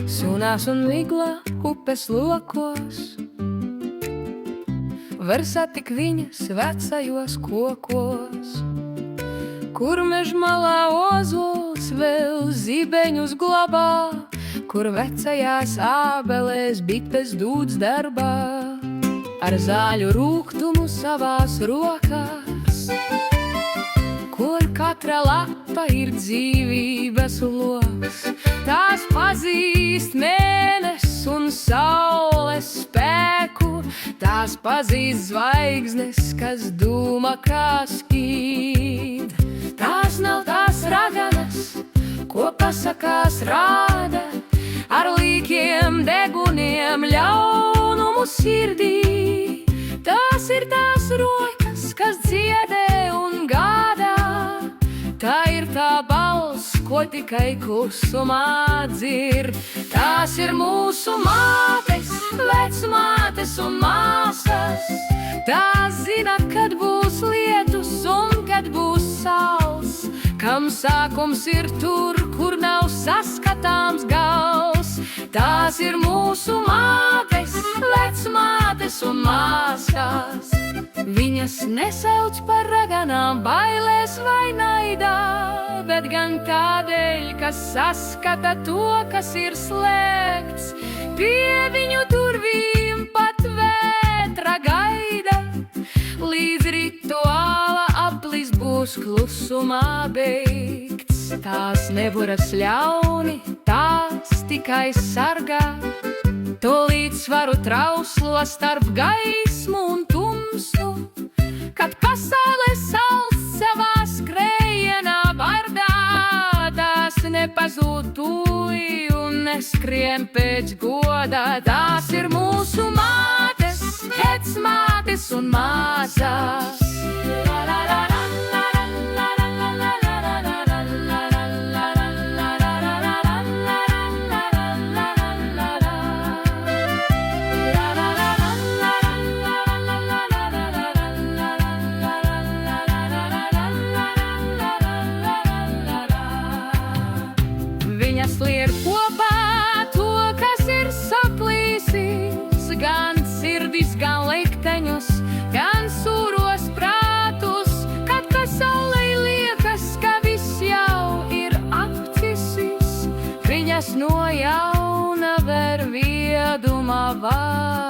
sunās un migla upes lokos. Var satikt viņas vecajos kokos, kur mežmalā ozols vēl zibeņus glabā, kur vecajās ābelēs bites dūds darbā, ar zāļu rūgtumu savās rokās, kur katra lapa ir dzīvības loks. Tās pazīst mēnesis un saules spēku, tās pazīst zvaigznes, kas dūma kā spīd. Tās nav tās raganas, ko pasakās rāda, ar līkiem deguniem ļaunumu sirdī. Tās ir tās rokas, kas dziedē un gādā, tā ir tā balss, ko tikai klusumā dzird. Tās ir mūsu mātes, vecmātes un māsas, tās zina, kad būs lietus un kad būs sauls, kam sākums ir tur, kur nav saskatāms gals. Tās ir mūsu mātes, vecmātes un māsas, viņas nesauc par raganām bailēs vai naidā, bet gan tādēļ, kas saskata to, kas ir slēgts. Pie viņu durvīm pat vētra gaida, līdz rituāla aplis būs klusumā beigts. Tās nevaras ļauni, tās tikai sargā to līdzsvaru trauslo starp gaismu un tumsu, kad pasaule sals savā skrējienā bardā. Tās nepazūd tūlī un neskrien pēc goda. Tās ir mūsu mātes, vecmātes un māsas. Viņas liek kopā to, kas ir saplīsis, gan sirdis, gan likteņus, gan sūros prātus, kad pasaulei liekas, ka viss jau ir apcisis. Viņas no jauna ver viedumā vārdu.